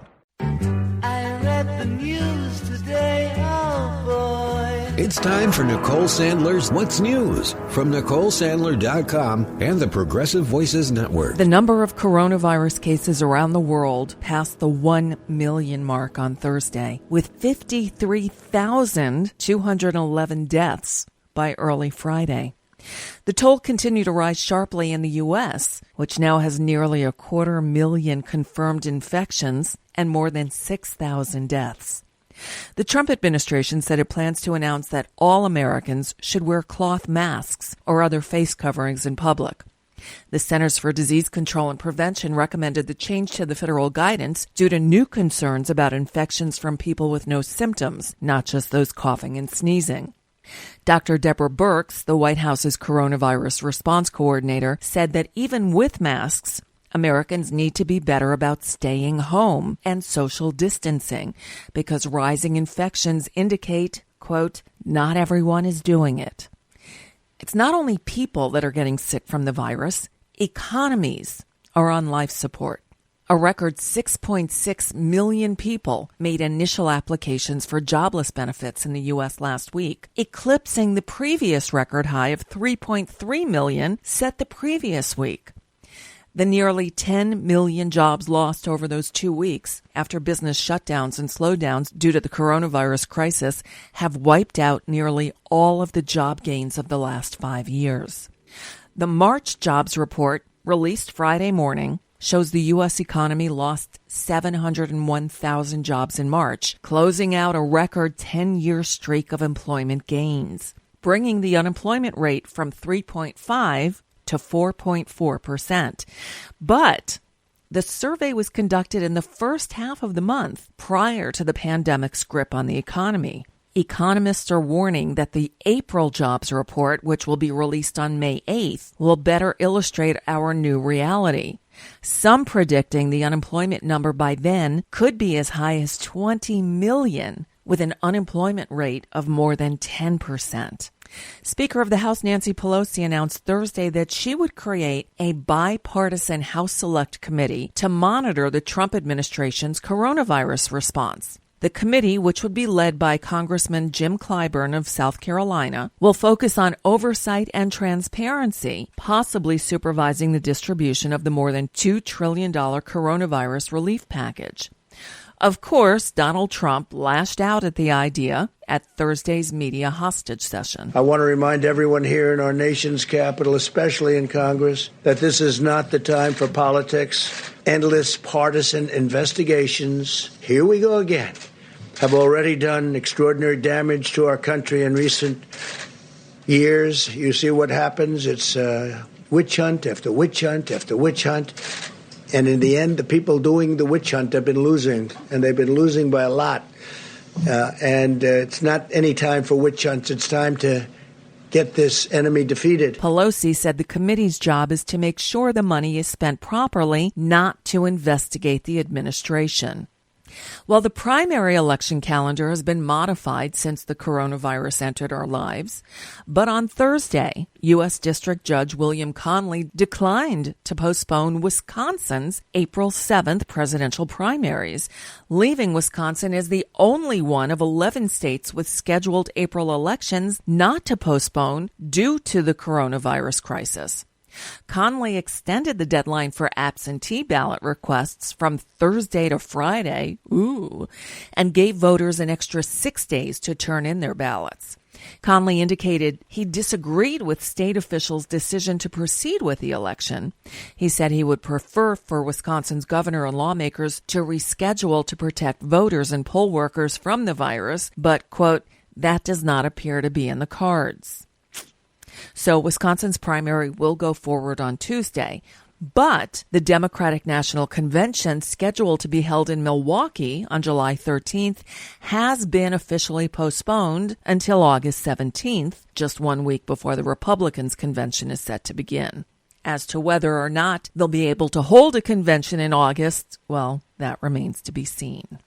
I read the news today, oh boy. It's time for Nicole Sandler's What's News from NicoleSandler.com and the Progressive Voices Network. The number of coronavirus cases around the world passed the 1 million mark on Thursday, with 53,211 deaths by early Friday. The toll continued to rise sharply in the U.S., which now has nearly 250,000 confirmed infections and more than 6,000 deaths. The Trump administration said it plans to announce that all Americans should wear cloth masks or other face coverings in public. The Centers for Disease Control and Prevention recommended the change to the federal guidance due to new concerns about infections from people with no symptoms, not just those coughing and sneezing. Dr. Deborah Birx, the White House's coronavirus response coordinator, said that even with masks, Americans need to be better about staying home and social distancing because rising infections indicate, quote, not everyone is doing it. It's not only people that are getting sick from the virus. Economies are on life support. A record 6.6 million people made initial applications for jobless benefits in the U.S. last week, eclipsing the previous record high of 3.3 million set the previous week. The nearly 10 million jobs lost over those 2 weeks after business shutdowns and slowdowns due to the coronavirus crisis have wiped out nearly all of the job gains of the last 5 years. The March jobs report, released Friday morning, shows the U.S. economy lost 701,000 jobs in March, closing out a record 10-year streak of employment gains, bringing the unemployment rate from 3.5% to 4.4%. But the survey was conducted in the first half of the month prior to the pandemic's grip on the economy. Economists are warning that the April jobs report, which will be released on May 8th, will better illustrate our new reality. Some predicting the unemployment number by then could be as high as 20 million, with an unemployment rate of more than 10%. Speaker of the House Nancy Pelosi announced Thursday that she would create a bipartisan House Select Committee to monitor the Trump administration's coronavirus response. The committee, which would be led by Congressman Jim Clyburn of South Carolina, will focus on oversight and transparency, possibly supervising the distribution of the more than $2 trillion coronavirus relief package. Of course, Donald Trump lashed out at the idea at Thursday's media hostage session. I want to remind everyone here in our nation's capital, especially in Congress, that this is not the time for politics. Endless partisan investigations, here we go again, have already done extraordinary damage to our country in recent years. You see what happens. It's witch hunt after witch hunt after witch hunt. And in the end, the people doing the witch hunt have been losing, and they've been losing by a lot. And it's not any time for witch hunts. It's time to get this enemy defeated. Pelosi said the committee's job is to make sure the money is spent properly, not to investigate the administration. Well, the primary election calendar has been modified since the coronavirus entered our lives. But on Thursday, U.S. District Judge William Conley declined to postpone Wisconsin's April 7th presidential primaries, leaving Wisconsin as the only one of 11 states with scheduled April elections not to postpone due to the coronavirus crisis. Conley extended the deadline for absentee ballot requests from Thursday to Friday, and gave voters an extra 6 days to turn in their ballots. Conley indicated he disagreed with state officials' decision to proceed with the election. He said he would prefer for Wisconsin's governor and lawmakers to reschedule to protect voters and poll workers from the virus, but, quote, that does not appear to be in the cards. So Wisconsin's primary will go forward on Tuesday, but the Democratic National Convention, scheduled to be held in Milwaukee on July 13th, has been officially postponed until August 17th, just 1 week before the Republicans' convention is set to begin. As to whether or not they'll be able to hold a convention in August, well, that remains to be seen.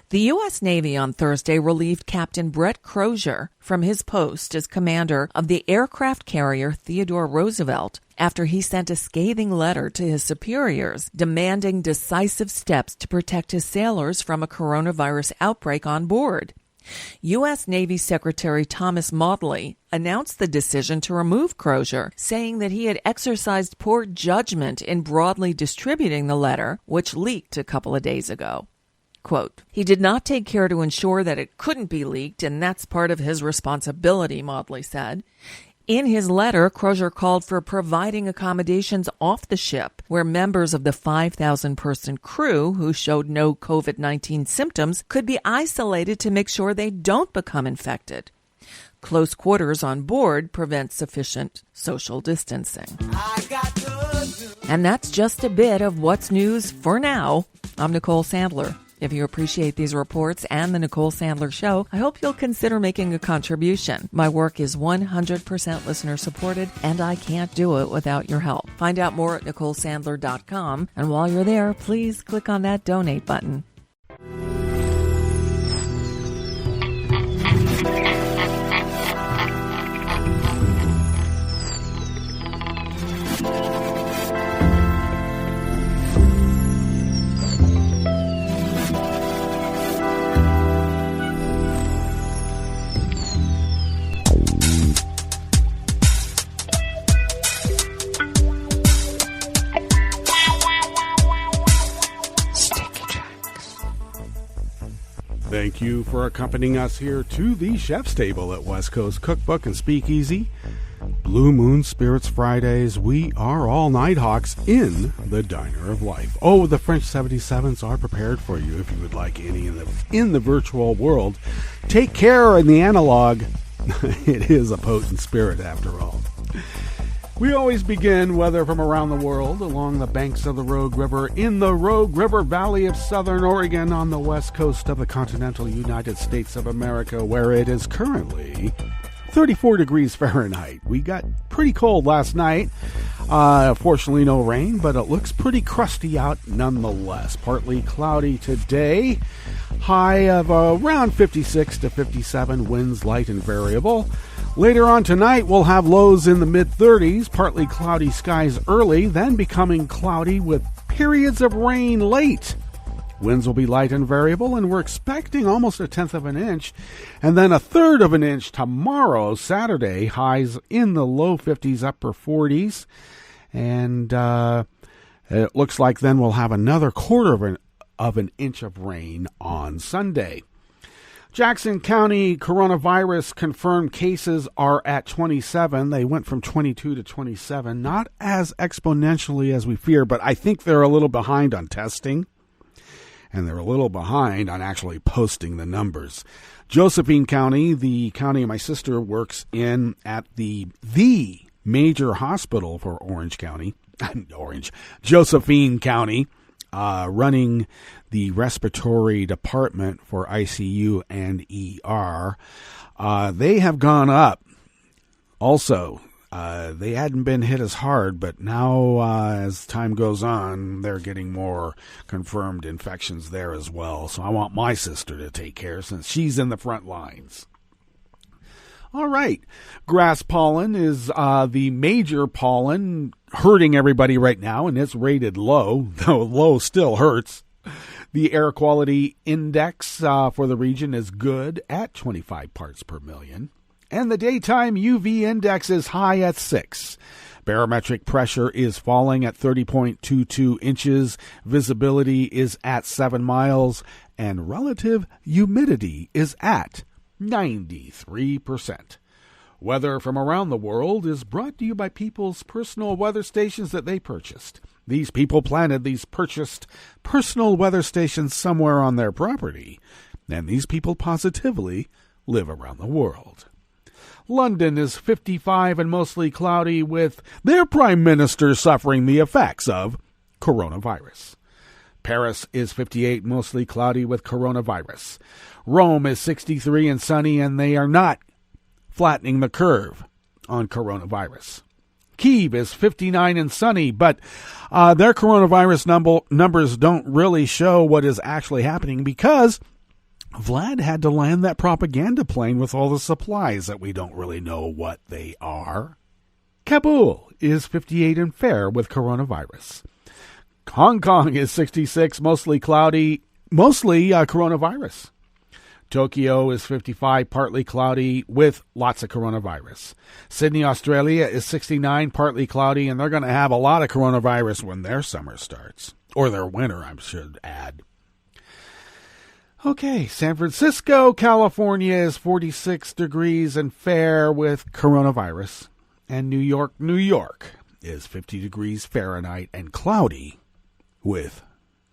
The U.S. Navy on Thursday relieved Captain Brett Crozier from his post as commander of the aircraft carrier Theodore Roosevelt after he sent a scathing letter to his superiors demanding decisive steps to protect his sailors from a coronavirus outbreak on board. U.S. Navy Secretary Thomas Modly announced the decision to remove Crozier, saying that he had exercised poor judgment in broadly distributing the letter, which leaked a couple of days ago. Quote, he did not take care to ensure that it couldn't be leaked, and that's part of his responsibility, Modly said. In his letter, Crozier called for providing accommodations off the ship, where members of the 5,000-person crew who showed no COVID-19 symptoms could be isolated to make sure they don't become infected. Close quarters on board prevent sufficient social distancing. I got to And that's just a bit of what's news for now. I'm Nicole Sandler. If you appreciate these reports and the Nicole Sandler Show, I hope you'll consider making a contribution. My work is 100% listener supported, and I can't do it without your help. Find out more at NicoleSandler.com, and while you're there, please click on that donate button. Thank you for accompanying us here to the chef's table at West Coast Cookbook and Speakeasy. Blue Moon Spirits Fridays, we are all Nighthawks in the Diner of Life. Oh, the French 77s are prepared for you if you would like any in the virtual world. Take care in the analog. It is a potent spirit after all. We always begin, whether from around the world, along the banks of the Rogue River, in the Rogue River Valley of Southern Oregon, on the west coast of the continental United States of America, where it is currently 34 degrees Fahrenheit. We got pretty cold last night. Fortunately, no rain, but it looks pretty crusty out nonetheless. Partly cloudy today. High of around 56 to 57, winds light and variable. Later on tonight, we'll have lows in the mid-30s, partly cloudy skies early, then becoming cloudy with periods of rain late. Winds will be light and variable, and we're expecting almost 1/10 of an inch, and then 1/3 of an inch tomorrow, Saturday, highs in the low 50s, upper 40s, and it looks like then we'll have another 1/4 of an inch of rain on Sunday. Jackson County coronavirus confirmed cases are at 27. They went from 22 to 27, not as exponentially as we fear, but I think they're a little behind on testing, and they're a little behind on actually posting the numbers. Josephine County, the county my sister works in at the major hospital for Josephine County, running the respiratory department for ICU and ER. They have gone up. Also, they hadn't been hit as hard, but now as time goes on, they're getting more confirmed infections there as well. So I want my sister to take care since she's in the front lines. All right. Grass pollen is the major pollen hurting everybody right now, and it's rated low, though low still hurts. The air quality index for the region is good at 25 parts per million, and the daytime UV index is high at 6. Barometric pressure is falling at 30.22 inches, visibility is at 7 miles, and relative humidity is at 93%. Weather from around the world is brought to you by people's personal weather stations that they purchased. These people planted these purchased personal weather stations somewhere on their property, and these people positively live around the world. London is 55 and mostly cloudy, with their prime minister suffering the effects of coronavirus. Paris is 58, mostly cloudy with coronavirus. Rome is 63 and sunny, and they are not flattening the curve on coronavirus. Kyiv is 59 and sunny, but their coronavirus numbers don't really show what is actually happening because Vlad had to land that propaganda plane with all the supplies that we don't really know what they are. Kabul is 58 and fair with coronavirus. Hong Kong is 66, mostly cloudy, mostly coronavirus. Tokyo is 55, partly cloudy with lots of coronavirus. Sydney, Australia is 69, partly cloudy, and they're going to have a lot of coronavirus when their summer starts. Or their winter, I should add. Okay, San Francisco, California is 46 degrees and fair with coronavirus. And New York is 50 degrees Fahrenheit and cloudy with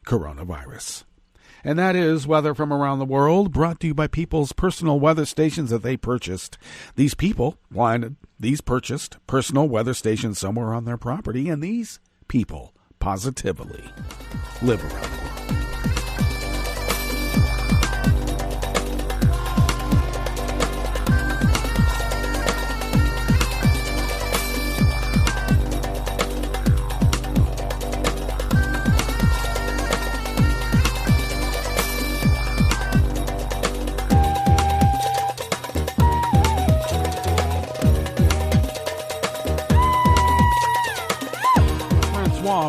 coronavirus. And that is weather from around the world, brought to you by people's personal weather stations that they purchased. These people purchased personal weather stations somewhere on their property, and these people positively live around the world.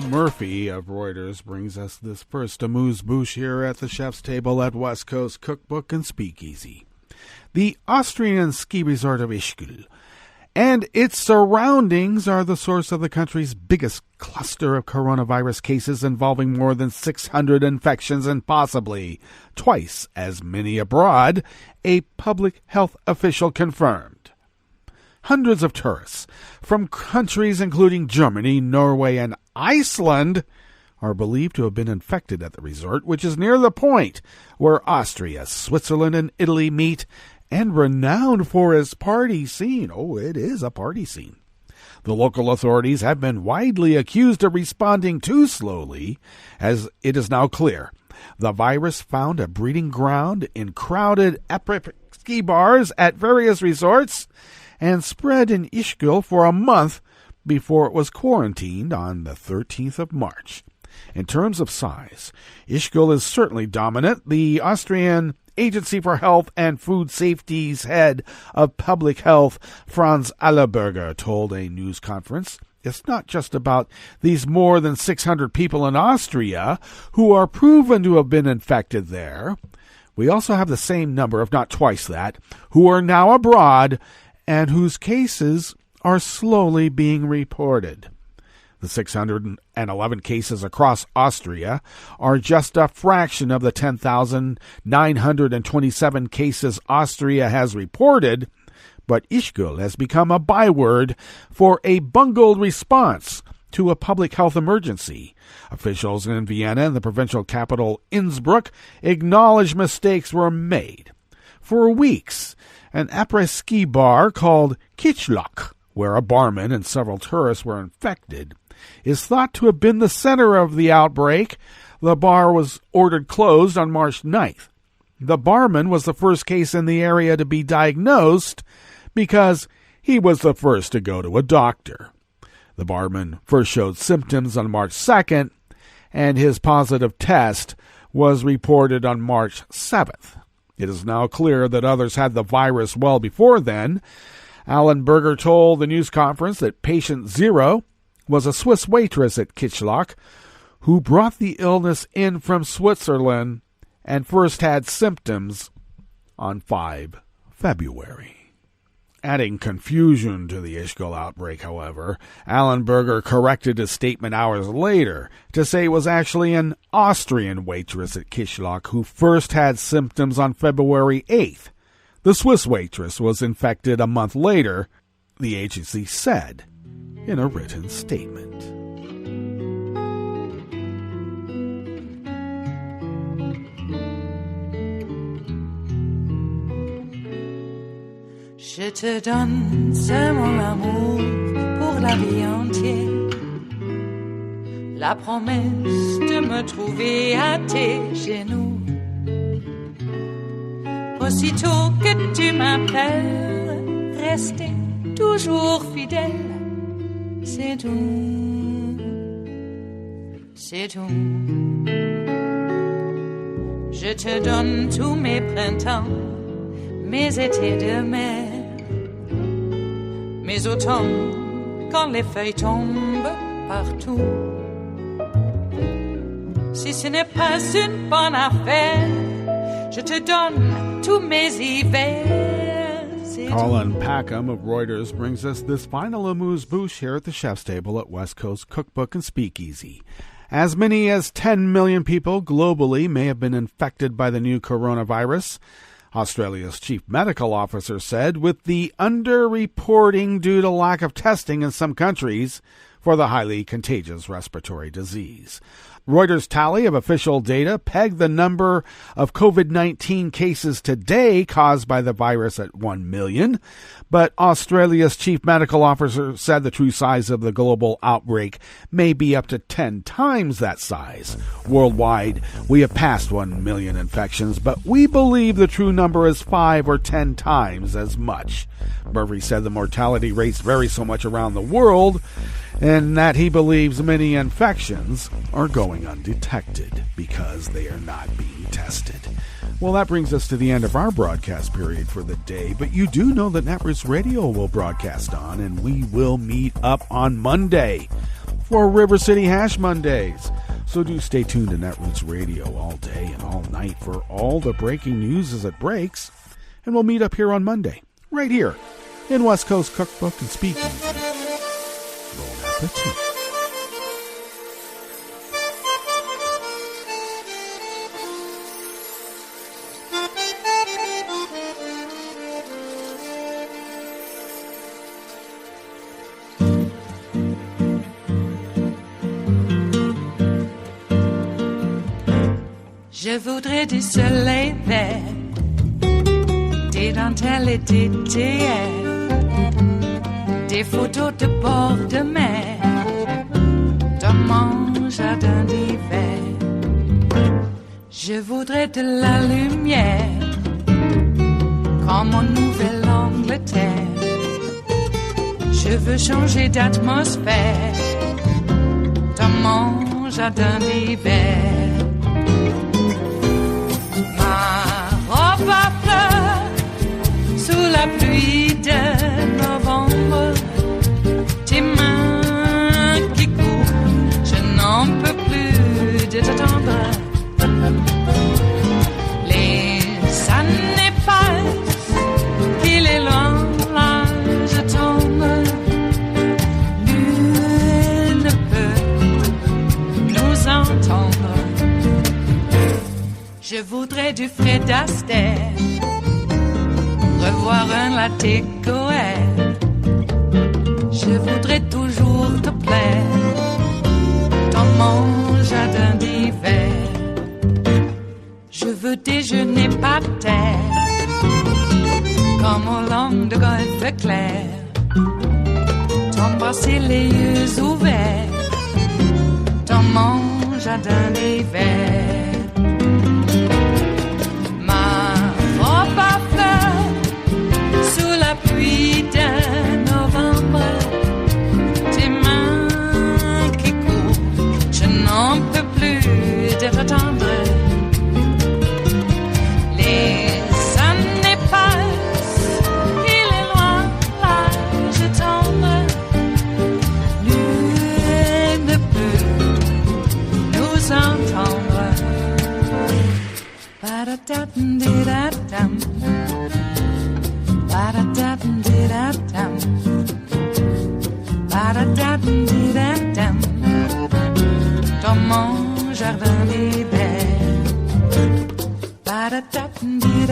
Murphy of Reuters brings us this first amuse-bouche here at the chef's table at West Coast Cookbook and Speakeasy. The Austrian ski resort of Ischgl and its surroundings are the source of the country's biggest cluster of coronavirus cases involving more than 600 infections and possibly twice as many abroad, a public health official confirmed. Hundreds of tourists from countries including Germany, Norway, and Iceland are believed to have been infected at the resort, which is near the point where Austria, Switzerland, and Italy meet and renowned for its party scene. Oh, it is a party scene. The local authorities have been widely accused of responding too slowly, as it is now clear the virus found a breeding ground in crowded ski bars at various resorts and spread in Ischgl for a month before it was quarantined on the 13th of March. In terms of size, Ischgl is certainly dominant. The Austrian Agency for Health and Food Safety's head of public health, Franz Allerberger, told a news conference, it's not just about these more than 600 people in Austria who are proven to have been infected there. We also have the same number, if not twice that, who are now abroad and whose cases are slowly being reported. The 611 cases across Austria are just a fraction of the 10,927 cases Austria has reported, but Ischgl has become a byword for a bungled response to a public health emergency. Officials in Vienna and the provincial capital Innsbruck acknowledge mistakes were made. For weeks, an après-ski bar called Kitschlock, where a barman and several tourists were infected, is thought to have been the center of the outbreak. The bar was ordered closed on March 9th. The barman was the first case in the area to be diagnosed because he was the first to go to a doctor. The barman first showed symptoms on March 2nd, and his positive test was reported on March 7th. It is now clear that others had the virus well before then. Allenberger told the news conference that patient 0 was a Swiss waitress at Kitschlock who brought the illness in from Switzerland and first had symptoms on 5 February. Adding confusion to the Ischgl outbreak, however, Allenberger corrected his statement hours later to say it was actually an Austrian waitress at Kitschlock who first had symptoms on February 8th. The Swiss waitress was infected a month later, the agency said in a written statement. Je te donne ce mon amour pour la vie entière. La promesse de me trouver à tes genoux. Aussitôt que tu m'appelles, rester toujours fidèle. C'est tout, c'est tout. Je te donne tous mes printemps, mes étés de mer. Mes automnes, quand les feuilles tombent partout. Si ce n'est pas une bonne affaire, je te donne tous mes hivers. Colin Packham of Reuters brings us this final amuse-bouche here at the chef's table at West Coast Cookbook and Speakeasy. As many as 10 million people globally may have been infected by the new coronavirus. Australia's chief medical officer said, with the underreporting due to lack of testing in some countries for the highly contagious respiratory disease. Reuters' tally of official data pegged the number of COVID-19 cases today caused by the virus at 1 million, but Australia's chief medical officer said the true size of the global outbreak may be up to 10 times that size. Worldwide, we have passed 1 million infections, but we believe the true number is 5 or 10 times as much. Murphy said the mortality rates vary so much around the world, and that he believes many infections are going undetected because they are not being tested. Well, that brings us to the end of our broadcast period for the day, but you do know that Netroots Radio will broadcast on, and we will meet up on Monday for River City Hash Mondays. So do stay tuned to Netroots Radio all day and all night for all the breaking news as it breaks, and we'll meet up here on Monday, right here in West Coast Cookbook and Speakeasy. Bon appetit. Je voudrais du soleil vert, des dentelles et des théières, des photos de bord de mer, dans mon jardin d'hiver. Je voudrais de la lumière, comme en Nouvelle-Angleterre. Je veux changer d'atmosphère, dans mon jardin d'hiver. Ma fleur sous la pluie de novembre, tes mains qui courent, je n'en peux plus de t'attendre. Les années passent, qu'il est loin, là je tombe. Nul ne peut nous entendre. Je voudrais du Fred Astaire, revoir un latte Goël. Je voudrais toujours te plaire dans mon jardin d'hiver. Je veux déjeuner par terre, comme au long de golfe clair, t'embrasser les yeux ouverts dans mon jardin d'hiver. Pluie de novembre, tes mains qui courent, je n'en peux plus de t'attendre. Les années passent, il est loin, là je tombe. Nul ne peut nous entendre. Ba-da-da-dum-di-da-dum. Ba-da-da-dum-di-da-dum. Ba-da-da-dum-di-da-dum. Dans mon jardin d'hiver. Ba-da-da-dum-di-da-dum.